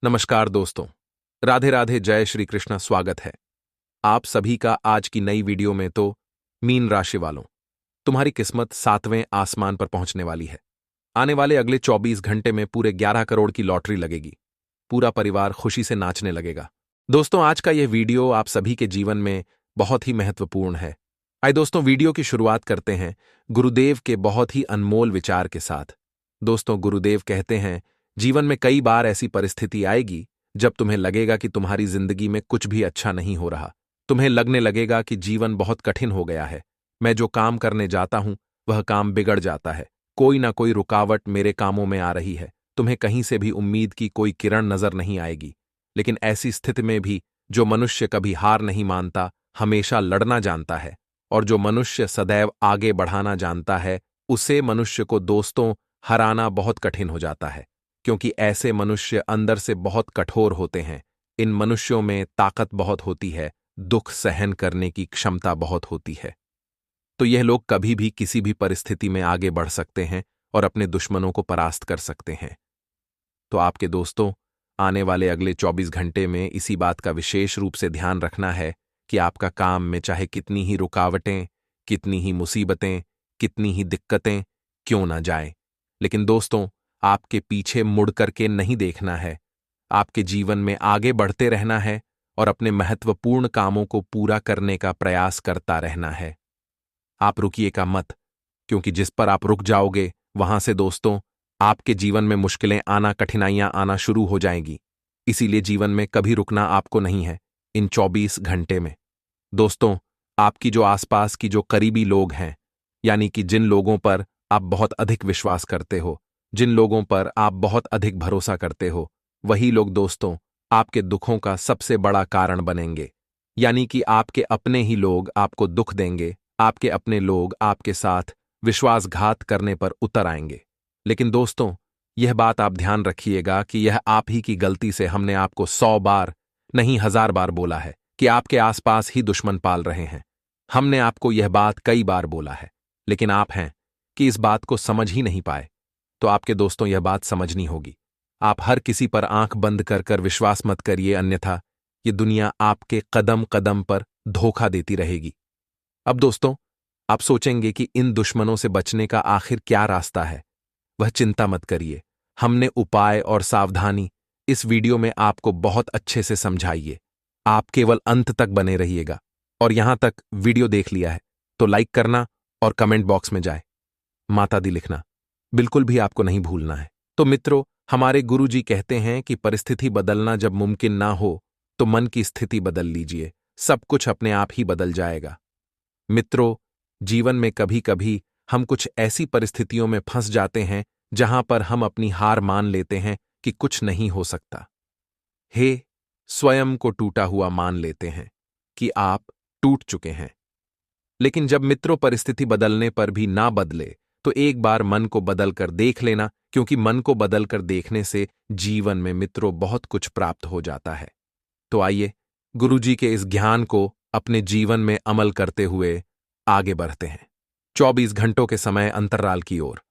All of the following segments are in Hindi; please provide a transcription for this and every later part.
नमस्कार दोस्तों। राधे राधे, जय श्री कृष्णा। स्वागत है आप सभी का आज की नई वीडियो में। तो मीन राशि वालों, तुम्हारी किस्मत 7वें आसमान पर पहुंचने वाली है। आने वाले अगले 24 घंटे में पूरे 11 करोड़ की लॉटरी लगेगी। पूरा परिवार खुशी से नाचने लगेगा। दोस्तों, आज का यह वीडियो आप सभी के जीवन में बहुत ही महत्वपूर्ण है। आइए दोस्तों, वीडियो की शुरुआत करते हैं गुरुदेव के बहुत ही अनमोल विचार के साथ। दोस्तों, गुरुदेव कहते हैं, जीवन में कई बार ऐसी परिस्थिति आएगी जब तुम्हें लगेगा कि तुम्हारी जिंदगी में कुछ भी अच्छा नहीं हो रहा। तुम्हें लगने लगेगा कि जीवन बहुत कठिन हो गया है। मैं जो काम करने जाता हूं वह काम बिगड़ जाता है। कोई ना कोई रुकावट मेरे कामों में आ रही है। तुम्हें कहीं से भी उम्मीद की कोई किरण नजर नहीं आएगी। लेकिन ऐसी स्थिति में भी जो मनुष्य कभी हार नहीं मानता, हमेशा लड़ना जानता है, और जो मनुष्य सदैव आगे बढ़ाना जानता है, उसे मनुष्य को दोस्तों हराना बहुत कठिन हो जाता है, क्योंकि ऐसे मनुष्य अंदर से बहुत कठोर होते हैं। इन मनुष्यों में ताकत बहुत होती है, दुख सहन करने की क्षमता बहुत होती है। तो यह लोग कभी भी किसी भी परिस्थिति में आगे बढ़ सकते हैं और अपने दुश्मनों को परास्त कर सकते हैं। तो आपके दोस्तों, आने वाले अगले 24 घंटे में इसी बात का विशेष रूप से ध्यान रखना है कि आपका काम में चाहे कितनी ही रुकावटें, कितनी ही मुसीबतें, कितनी ही दिक्कतें क्यों ना जाएं, लेकिन दोस्तों, आपके पीछे मुड़ करके नहीं देखना है। आपके जीवन में आगे बढ़ते रहना है और अपने महत्वपूर्ण कामों को पूरा करने का प्रयास करता रहना है। आप रुकिएगा मत, क्योंकि जिस पर आप रुक जाओगे वहां से दोस्तों आपके जीवन में मुश्किलें आना, कठिनाइयां आना शुरू हो जाएंगी। इसीलिए जीवन में कभी रुकना आपको नहीं है। इन 24 घंटे में दोस्तों, आपकी जो आसपास की जो करीबी लोग हैं, यानी कि जिन लोगों पर आप बहुत अधिक विश्वास करते हो, जिन लोगों पर आप बहुत अधिक भरोसा करते हो, वही लोग दोस्तों आपके दुखों का सबसे बड़ा कारण बनेंगे। यानी कि आपके अपने ही लोग आपको दुख देंगे। आपके अपने लोग आपके साथ विश्वासघात करने पर उतर आएंगे। लेकिन दोस्तों, यह बात आप ध्यान रखिएगा कि यह आप ही की गलती से हमने आपको 100 बार नहीं 1000 बार बोला है कि आपके आसपास ही दुश्मन पाल रहे हैं। हमने आपको यह बात कई बार बोला है, लेकिन आप हैं कि इस बात को समझ ही नहीं पाए। तो आपके दोस्तों, यह बात समझनी होगी। आप हर किसी पर आंख बंद कर कर विश्वास मत करिए, अन्यथा ये दुनिया आपके कदम कदम पर धोखा देती रहेगी। अब दोस्तों, आप सोचेंगे कि इन दुश्मनों से बचने का आखिर क्या रास्ता है। वह चिंता मत करिए, हमने उपाय और सावधानी इस वीडियो में आपको बहुत अच्छे से समझाइए। आप केवल अंत तक बने रहिएगा। और यहां तक वीडियो देख लिया है तो लाइक करना और कमेंट बॉक्स में जाए माता दी लिखना बिल्कुल भी आपको नहीं भूलना है। तो मित्रों, हमारे गुरुजी कहते हैं कि परिस्थिति बदलना जब मुमकिन ना हो तो मन की स्थिति बदल लीजिए, सब कुछ अपने आप ही बदल जाएगा। मित्रों, जीवन में कभी कभी हम कुछ ऐसी परिस्थितियों में फंस जाते हैं जहां पर हम अपनी हार मान लेते हैं कि कुछ नहीं हो सकता। हे, स्वयं को टूटा हुआ मान लेते हैं कि आप टूट चुके हैं। लेकिन जब मित्रों परिस्थिति बदलने पर भी ना बदले तो एक बार मन को बदल कर देख लेना, क्योंकि मन को बदल कर देखने से जीवन में मित्रों बहुत कुछ प्राप्त हो जाता है। तो आइए गुरुजी के इस ज्ञान को अपने जीवन में अमल करते हुए आगे बढ़ते हैं 24 घंटों के समय अंतराल की ओर।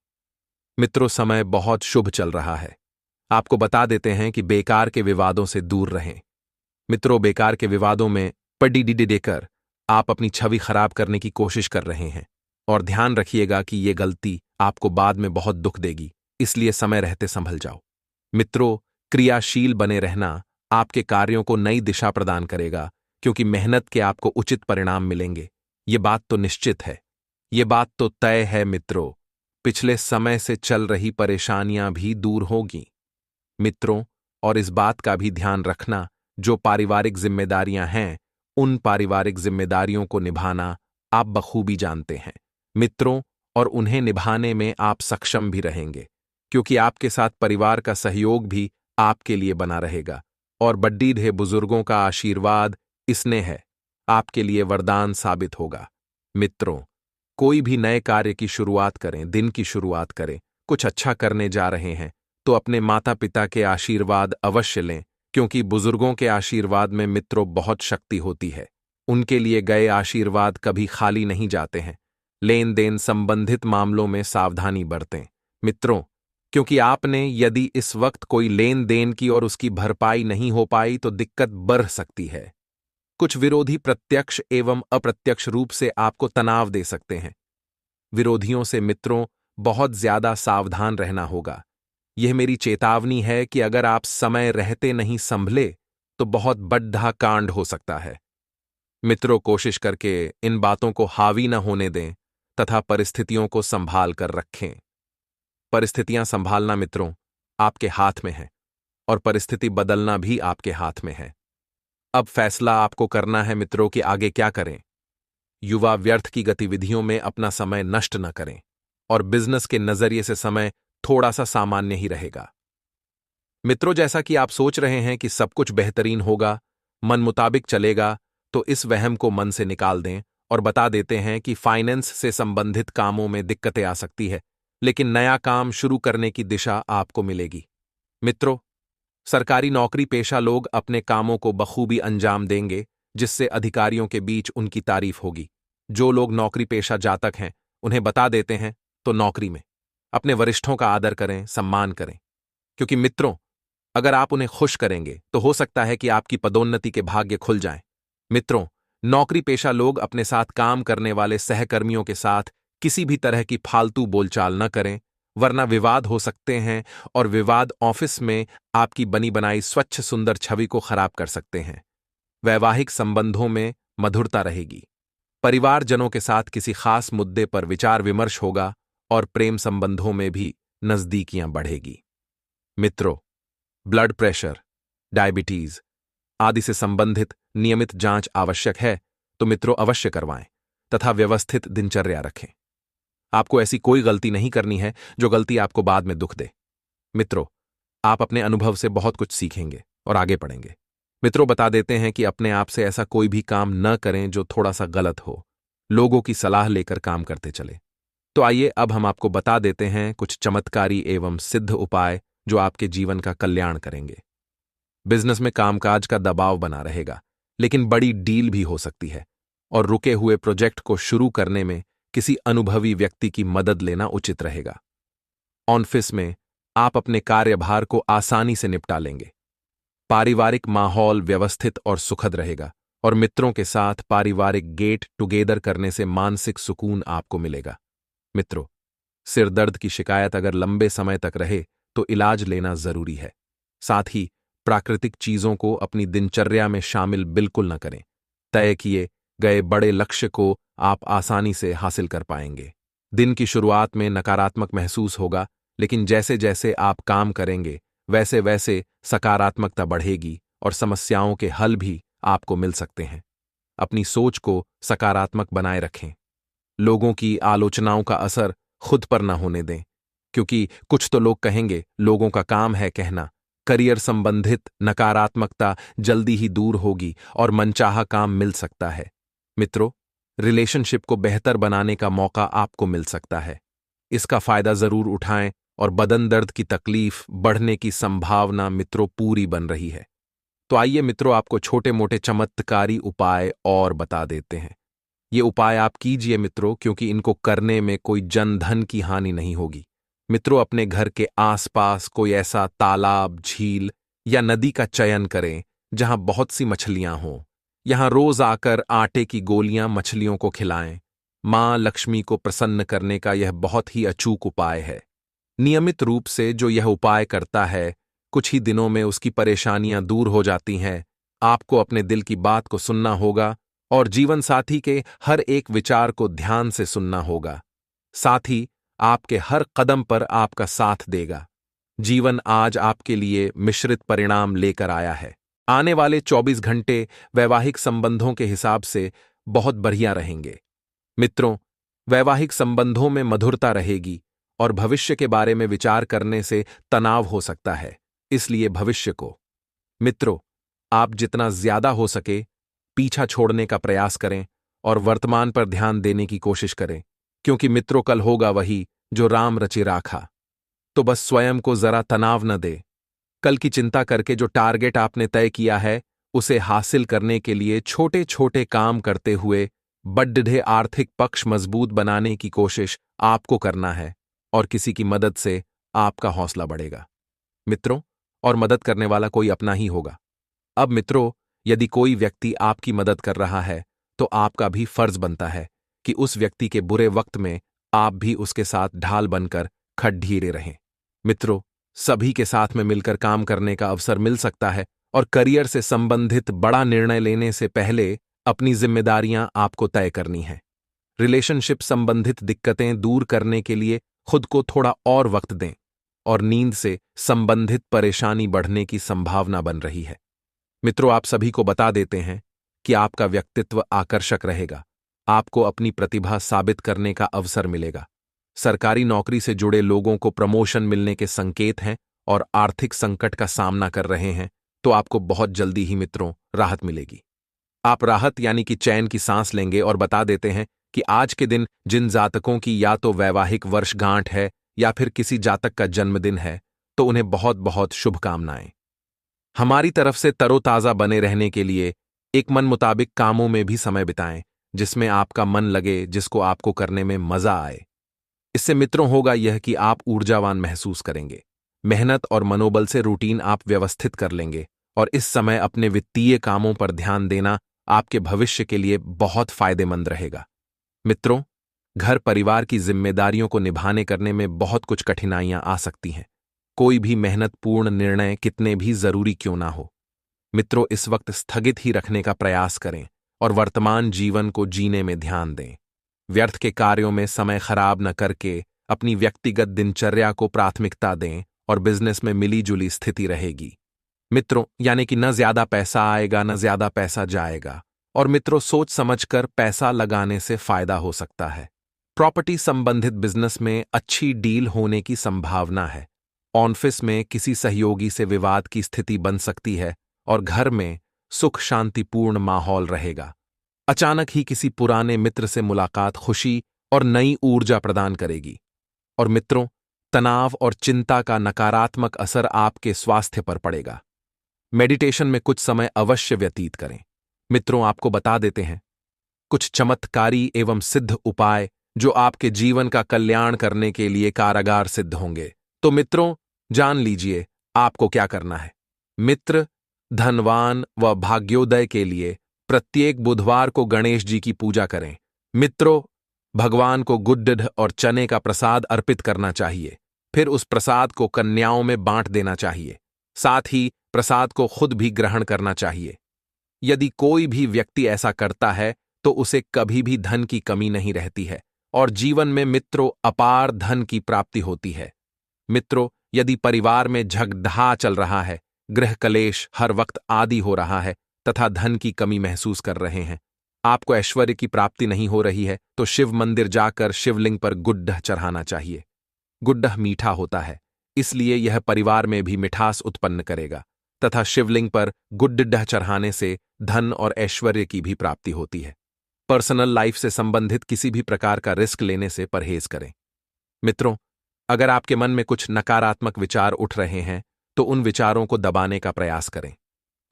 मित्रों, समय बहुत शुभ चल रहा है। आपको बता देते हैं कि बेकार के विवादों से दूर रहें। मित्रों, बेकार के विवादों में पड़ी देकर आप अपनी छवि खराब करने की कोशिश कर रहे हैं, और ध्यान रखिएगा कि यह गलती आपको बाद में बहुत दुख देगी, इसलिए समय रहते संभल जाओ। मित्रों, क्रियाशील बने रहना आपके कार्यों को नई दिशा प्रदान करेगा, क्योंकि मेहनत के आपको उचित परिणाम मिलेंगे। ये बात तो निश्चित है, ये बात तो तय है। मित्रों, पिछले समय से चल रही परेशानियां भी दूर होगी। मित्रों, और इस बात का भी ध्यान रखना, जो पारिवारिक जिम्मेदारियां हैं उन पारिवारिक जिम्मेदारियों को निभाना आप बखूबी जानते हैं मित्रों, और उन्हें निभाने में आप सक्षम भी रहेंगे, क्योंकि आपके साथ परिवार का सहयोग भी आपके लिए बना रहेगा। और बड्डीधे बुजुर्गों का आशीर्वाद स्नेह है आपके लिए वरदान साबित होगा। मित्रों, कोई भी नए कार्य की शुरुआत करें, दिन की शुरुआत करें, कुछ अच्छा करने जा रहे हैं तो अपने माता पिता के आशीर्वाद अवश्य लें, क्योंकि बुजुर्गों के आशीर्वाद में मित्रों बहुत शक्ति होती है। उनके लिए गए आशीर्वाद कभी खाली नहीं जाते हैं। लेन देन संबंधित मामलों में सावधानी बरतें। मित्रों, क्योंकि आपने यदि इस वक्त कोई लेन देन की और उसकी भरपाई नहीं हो पाई तो दिक्कत बढ़ सकती है। कुछ विरोधी प्रत्यक्ष एवं अप्रत्यक्ष रूप से आपको तनाव दे सकते हैं। विरोधियों से मित्रों बहुत ज्यादा सावधान रहना होगा। यह मेरी चेतावनी है कि अगर आप समय रहते नहीं संभले तो बहुत बड़ा कांड हो सकता है। मित्रों, कोशिश करके इन बातों को हावी न होने दें तथा परिस्थितियों को संभाल कर रखें। परिस्थितियां संभालना मित्रों आपके हाथ में है और परिस्थिति बदलना भी आपके हाथ में है। अब फैसला आपको करना है मित्रों कि आगे क्या करें। युवा व्यर्थ की गतिविधियों में अपना समय नष्ट न करें और बिजनेस के नजरिए से समय थोड़ा सा सामान्य ही रहेगा। मित्रों, जैसा कि आप सोच रहे हैं कि सब कुछ बेहतरीन होगा, मन मुताबिक चलेगा, तो इस वहम को मन से निकाल दें और बता देते हैं कि फाइनेंस से संबंधित कामों में दिक्कतें आ सकती है, लेकिन नया काम शुरू करने की दिशा आपको मिलेगी। मित्रों, सरकारी नौकरी पेशा लोग अपने कामों को बखूबी अंजाम देंगे, जिससे अधिकारियों के बीच उनकी तारीफ होगी। जो लोग नौकरी पेशा जातक हैं उन्हें बता देते हैं तो नौकरी में अपने वरिष्ठों का आदर करें, सम्मान करें, क्योंकि मित्रों अगर आप उन्हें खुश करेंगे तो हो सकता है कि आपकी पदोन्नति के भाग्य खुल जाएं। मित्रों, नौकरी पेशा लोग अपने साथ काम करने वाले सहकर्मियों के साथ किसी भी तरह की फालतू बोलचाल न करें, वरना विवाद हो सकते हैं और विवाद ऑफिस में आपकी बनी बनाई स्वच्छ सुंदर छवि को खराब कर सकते हैं। वैवाहिक संबंधों में मधुरता रहेगी। परिवारजनों के साथ किसी खास मुद्दे पर विचार विमर्श होगा और प्रेम संबंधों में भी नजदीकियां बढ़ेगी। मित्रों, ब्लड प्रेशर, डायबिटीज आदि से संबंधित नियमित जांच आवश्यक है तो मित्रों अवश्य करवाएं तथा व्यवस्थित दिनचर्या रखें। आपको ऐसी कोई गलती नहीं करनी है जो गलती आपको बाद में दुख दे। मित्रों, आप अपने अनुभव से बहुत कुछ सीखेंगे और आगे बढ़ेंगे। मित्रों, बता देते हैं कि अपने आप से ऐसा कोई भी काम न करें जो थोड़ा सा गलत हो। लोगों की सलाह लेकर काम करते चले। तो आइए अब हम आपको बता देते हैं कुछ चमत्कारी एवं सिद्ध उपाय जो आपके जीवन का कल्याण करेंगे। बिजनेस में कामकाज का दबाव बना रहेगा, लेकिन बड़ी डील भी हो सकती है और रुके हुए प्रोजेक्ट को शुरू करने में किसी अनुभवी व्यक्ति की मदद लेना उचित रहेगा। ऑफिस में आप अपने कार्यभार को आसानी से निपटा लेंगे। पारिवारिक माहौल व्यवस्थित और सुखद रहेगा और मित्रों के साथ पारिवारिक गेट टुगेदर करने से मानसिक सुकून आपको मिलेगा। मित्रों, सिरदर्द की शिकायत अगर लंबे समय तक रहे तो इलाज लेना जरूरी है। साथ ही प्राकृतिक चीजों को अपनी दिनचर्या में शामिल बिल्कुल न करें। तय किए गए बड़े लक्ष्य को आप आसानी से हासिल कर पाएंगे। दिन की शुरुआत में नकारात्मक महसूस होगा, लेकिन जैसे जैसे आप काम करेंगे वैसे वैसे सकारात्मकता बढ़ेगी और समस्याओं के हल भी आपको मिल सकते हैं। अपनी सोच को सकारात्मक बनाए रखें। लोगों की आलोचनाओं का असर खुद पर न होने दें, क्योंकि कुछ तो लोग कहेंगे, लोगों का काम है कहना। करियर संबंधित नकारात्मकता जल्दी ही दूर होगी और मनचाहा काम मिल सकता है। मित्रों, रिलेशनशिप को बेहतर बनाने का मौका आपको मिल सकता है। इसका फायदा जरूर उठाएं और बदन दर्द की तकलीफ बढ़ने की संभावना मित्रों पूरी बन रही है। तो आइए मित्रों, आपको छोटे मोटे चमत्कारी उपाय और बता देते हैं। ये उपाय आप कीजिए मित्रों, क्योंकि इनको करने में कोई जन धन की हानि नहीं होगी। मित्रों, अपने घर के आसपास कोई ऐसा तालाब, झील या नदी का चयन करें जहां बहुत सी मछलियां हों। यहां रोज आकर आटे की गोलियां मछलियों को खिलाएं। मां लक्ष्मी को प्रसन्न करने का यह बहुत ही अचूक उपाय है। नियमित रूप से जो यह उपाय करता है, कुछ ही दिनों में उसकी परेशानियां दूर हो जाती हैं। आपको अपने दिल की बात को सुनना होगा और जीवन साथी के हर एक विचार को ध्यान से सुनना होगा। साथ ही आपके हर कदम पर आपका साथ देगा। जीवन आज आपके लिए मिश्रित परिणाम लेकर आया है। आने वाले 24 घंटे वैवाहिक संबंधों के हिसाब से बहुत बढ़िया रहेंगे। मित्रों, वैवाहिक संबंधों में मधुरता रहेगी और भविष्य के बारे में विचार करने से तनाव हो सकता है, इसलिए भविष्य को मित्रों आप जितना ज्यादा हो सके पीछा छोड़ने का प्रयास करें और वर्तमान पर ध्यान देने की कोशिश करें, क्योंकि मित्रों कल होगा वही जो राम रचि राखा। तो बस स्वयं को जरा तनाव न दे। कल की चिंता करके जो टारगेट आपने तय किया है उसे हासिल करने के लिए छोटे छोटे काम करते हुए बड्ढे आर्थिक पक्ष मजबूत बनाने की कोशिश आपको करना है और किसी की मदद से आपका हौसला बढ़ेगा। मित्रों, और मदद करने वाला कोई अपना ही होगा। अब मित्रों, यदि कोई व्यक्ति आपकी मदद कर रहा है तो आपका भी फर्ज बनता है कि उस व्यक्ति के बुरे वक्त में आप भी उसके साथ ढाल बनकर खड़ीरे रहें। मित्रों, सभी के साथ में मिलकर काम करने का अवसर मिल सकता है और करियर से संबंधित बड़ा निर्णय लेने से पहले अपनी जिम्मेदारियां आपको तय करनी हैं। रिलेशनशिप संबंधित दिक्कतें दूर करने के लिए खुद को थोड़ा और वक्त दें और नींद से संबंधित परेशानी बढ़ने की संभावना बन रही है। मित्रों, आप सभी को बता देते हैं कि आपका व्यक्तित्व आकर्षक रहेगा। आपको अपनी प्रतिभा साबित करने का अवसर मिलेगा। सरकारी नौकरी से जुड़े लोगों को प्रमोशन मिलने के संकेत हैं और आर्थिक संकट का सामना कर रहे हैं तो आपको बहुत जल्दी ही मित्रों राहत मिलेगी। आप राहत यानी कि चैन की सांस लेंगे और बता देते हैं कि आज के दिन जिन जातकों की या तो वैवाहिक वर्षगांठ है या फिर किसी जातक का जन्मदिन है तो उन्हें बहुत बहुत शुभकामनाएं। हमारी तरफ से तरोताजा बने रहने के लिए एक मन मुताबिक कामों में भी समय बिताएं जिसमें आपका मन लगे, जिसको आपको करने में मजा आए। इससे मित्रों होगा यह कि आप ऊर्जावान महसूस करेंगे। मेहनत और मनोबल से रूटीन आप व्यवस्थित कर लेंगे और इस समय अपने वित्तीय कामों पर ध्यान देना आपके भविष्य के लिए बहुत फायदेमंद रहेगा। मित्रों, घर परिवार की जिम्मेदारियों को निभाने करने में बहुत कुछ कठिनाइयां आ सकती हैं। कोई भी मेहनतपूर्ण निर्णय कितने भी जरूरी क्यों ना हो, मित्रों इस वक्त स्थगित ही रखने का प्रयास करें और वर्तमान जीवन को जीने में ध्यान दें। व्यर्थ के कार्यों में समय खराब न करके अपनी व्यक्तिगत दिनचर्या को प्राथमिकता दें और बिजनेस में मिली जुली स्थिति रहेगी। मित्रों, यानी कि न ज्यादा पैसा आएगा न ज्यादा पैसा जाएगा और मित्रों सोच समझकर पैसा लगाने से फायदा हो सकता है। प्रॉपर्टी संबंधित बिजनेस में अच्छी डील होने की संभावना है। ऑफिस में किसी सहयोगी से विवाद की स्थिति बन सकती है और घर में सुख शांतिपूर्ण माहौल रहेगा। अचानक ही किसी पुराने मित्र से मुलाकात खुशी और नई ऊर्जा प्रदान करेगी। और मित्रों, तनाव और चिंता का नकारात्मक असर आपके स्वास्थ्य पर पड़ेगा। मेडिटेशन में कुछ समय अवश्य व्यतीत करें। मित्रों, आपको बता देते हैं कुछ चमत्कारी एवं सिद्ध उपाय जो आपके जीवन का कल्याण करने के लिए कारगर सिद्ध होंगे। तो मित्रों, जान लीजिए आपको क्या करना है। मित्र, धनवान व भाग्योदय के लिए प्रत्येक बुधवार को गणेश जी की पूजा करें। मित्रों, भगवान को गुड़ और चने का प्रसाद अर्पित करना चाहिए। फिर उस प्रसाद को कन्याओं में बांट देना चाहिए। साथ ही प्रसाद को खुद भी ग्रहण करना चाहिए। यदि कोई भी व्यक्ति ऐसा करता है तो उसे कभी भी धन की कमी नहीं रहती है और जीवन में मित्रों अपार धन की प्राप्ति होती है। मित्रों, यदि परिवार में झगड़ा चल रहा है, गृह कलेश हर वक्त आदि हो रहा है तथा धन की कमी महसूस कर रहे हैं, आपको ऐश्वर्य की प्राप्ति नहीं हो रही है तो शिव मंदिर जाकर शिवलिंग पर गुड्ढ चढ़ाना चाहिए। गुड्ढ मीठा होता है, इसलिए यह परिवार में भी मिठास उत्पन्न करेगा तथा शिवलिंग पर गुड्ढ चढ़ाने से धन और ऐश्वर्य की भी प्राप्ति होती है। पर्सनल लाइफ से संबंधित किसी भी प्रकार का रिस्क लेने से परहेज करें। मित्रों, अगर आपके मन में कुछ नकारात्मक विचार उठ रहे हैं तो उन विचारों को दबाने का प्रयास करें।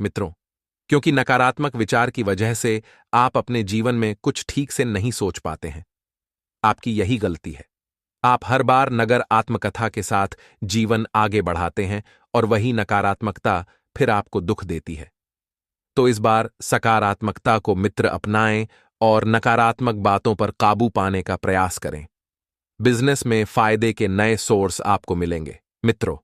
मित्रों, क्योंकि नकारात्मक विचार की वजह से आप अपने जीवन में कुछ ठीक से नहीं सोच पाते हैं। आपकी यही गलती है। आप हर बार नगर आत्मकथा के साथ जीवन आगे बढ़ाते हैं और वही नकारात्मकता फिर आपको दुख देती है। तो इस बार सकारात्मकता को मित्र अपनाएं और नकारात्मक बातों पर काबू पाने का प्रयास करें। बिजनेस में फायदे के नए सोर्स आपको मिलेंगे। मित्रों,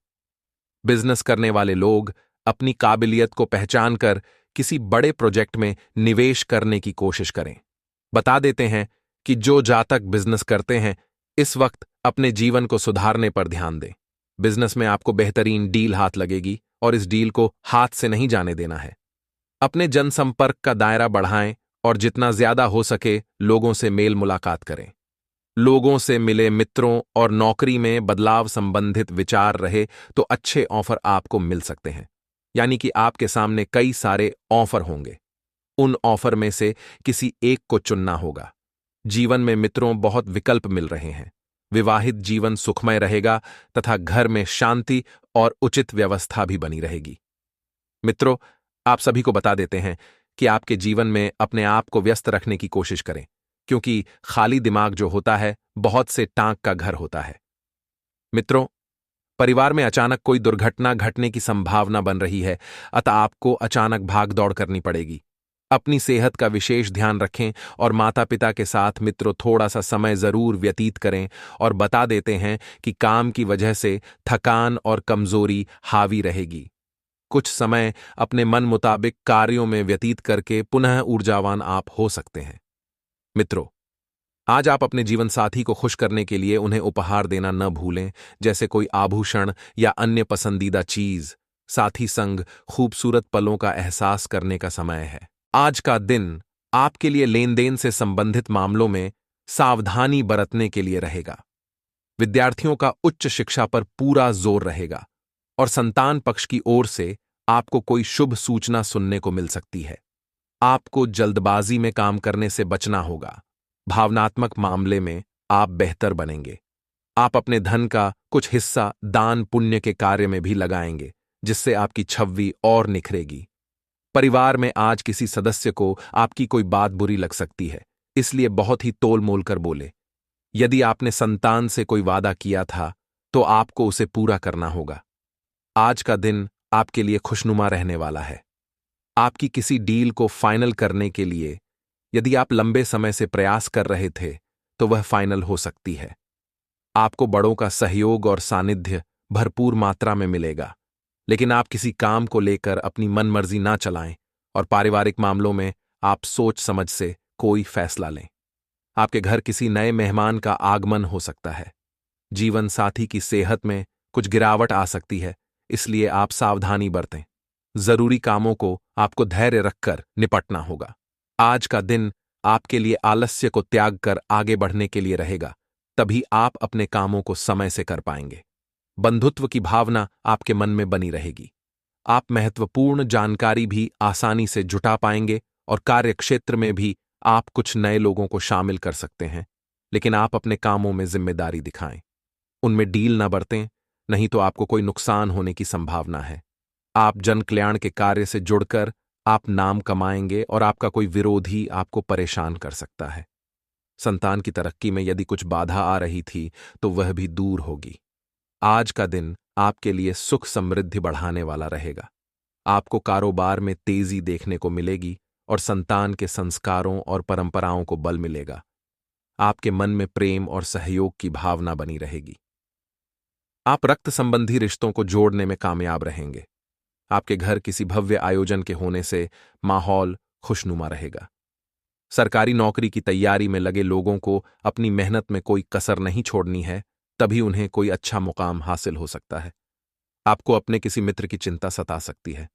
बिजनेस करने वाले लोग अपनी काबिलियत को पहचानकर किसी बड़े प्रोजेक्ट में निवेश करने की कोशिश करें। बता देते हैं कि जो जातक बिजनेस करते हैं इस वक्त अपने जीवन को सुधारने पर ध्यान दें। बिजनेस में आपको बेहतरीन डील हाथ लगेगी और इस डील को हाथ से नहीं जाने देना है। अपने जनसंपर्क का दायरा बढ़ाएं और जितना ज्यादा हो सके लोगों से मेल मुलाकात करें। लोगों से मिले मित्रों और नौकरी में बदलाव संबंधित विचार रहे तो अच्छे ऑफर आपको मिल सकते हैं, यानी कि आपके सामने कई सारे ऑफर होंगे। उन ऑफर में से किसी एक को चुनना होगा। जीवन में मित्रों बहुत विकल्प मिल रहे हैं। विवाहित जीवन सुखमय रहेगा तथा घर में शांति और उचित व्यवस्था भी बनी रहेगी। मित्रों, आप सभी को बता देते हैं कि आपके जीवन में अपने आप को व्यस्त रखने की कोशिश करें, क्योंकि खाली दिमाग जो होता है बहुत से टांक का घर होता है। मित्रों, परिवार में अचानक कोई दुर्घटना घटने की संभावना बन रही है, अतः आपको अचानक भागदौड़ करनी पड़ेगी। अपनी सेहत का विशेष ध्यान रखें और माता पिता के साथ मित्रों थोड़ा सा समय जरूर व्यतीत करें और बता देते हैं कि काम की वजह से थकान और कमजोरी हावी रहेगी। कुछ समय अपने मन मुताबिक कार्यों में व्यतीत करके पुनः ऊर्जावान आप हो सकते हैं। मित्रों, आज आप अपने जीवन साथी को खुश करने के लिए उन्हें उपहार देना न भूलें, जैसे कोई आभूषण या अन्य पसंदीदा चीज। साथी संग खूबसूरत पलों का एहसास करने का समय है। आज का दिन आपके लिए लेन देन से संबंधित मामलों में सावधानी बरतने के लिए रहेगा। विद्यार्थियों का उच्च शिक्षा पर पूरा जोर रहेगा और संतान पक्ष की ओर से आपको कोई शुभ सूचना सुनने को मिल सकती है। आपको जल्दबाजी में काम करने से बचना होगा। भावनात्मक मामले में आप बेहतर बनेंगे। आप अपने धन का कुछ हिस्सा दान पुण्य के कार्य में भी लगाएंगे, जिससे आपकी छवि और निखरेगी। परिवार में आज किसी सदस्य को आपकी कोई बात बुरी लग सकती है, इसलिए बहुत ही तोल मोल कर बोले। यदि आपने संतान से कोई वादा किया था तो आपको उसे पूरा करना होगा। आज का दिन आपके लिए खुशनुमा रहने वाला है। आपकी किसी डील को फाइनल करने के लिए यदि आप लंबे समय से प्रयास कर रहे थे तो वह फाइनल हो सकती है। आपको बड़ों का सहयोग और सानिध्य भरपूर मात्रा में मिलेगा, लेकिन आप किसी काम को लेकर अपनी मनमर्जी ना चलाएं और पारिवारिक मामलों में आप सोच समझ से कोई फैसला लें। आपके घर किसी नए मेहमान का आगमन हो सकता है। जीवन साथी की सेहत में कुछ गिरावट आ सकती है, इसलिए आप सावधानी बरतें। जरूरी कामों को आपको धैर्य रखकर निपटना होगा। आज का दिन आपके लिए आलस्य को त्याग कर आगे बढ़ने के लिए रहेगा, तभी आप अपने कामों को समय से कर पाएंगे। बंधुत्व की भावना आपके मन में बनी रहेगी। आप महत्वपूर्ण जानकारी भी आसानी से जुटा पाएंगे और कार्यक्षेत्र में भी आप कुछ नए लोगों को शामिल कर सकते हैं, लेकिन आप अपने कामों में जिम्मेदारी दिखाएं। उनमें डील न बरतें, नहीं तो आपको कोई नुकसान होने की संभावना है। आप जन कल्याण के कार्य से जुड़कर आप नाम कमाएंगे और आपका कोई विरोधी आपको परेशान कर सकता है। संतान की तरक्की में यदि कुछ बाधा आ रही थी तो वह भी दूर होगी। आज का दिन आपके लिए सुख समृद्धि बढ़ाने वाला रहेगा। आपको कारोबार में तेजी देखने को मिलेगी और संतान के संस्कारों और परंपराओं को बल मिलेगा। आपके मन में प्रेम और सहयोग की भावना बनी रहेगी। आप रक्त संबंधी रिश्तों को जोड़ने में कामयाब रहेंगे। आपके घर किसी भव्य आयोजन के होने से माहौल खुशनुमा रहेगा। सरकारी नौकरी की तैयारी में लगे लोगों को अपनी मेहनत में कोई कसर नहीं छोड़नी है, तभी उन्हें कोई अच्छा मुकाम हासिल हो सकता है। आपको अपने किसी मित्र की चिंता सता सकती है,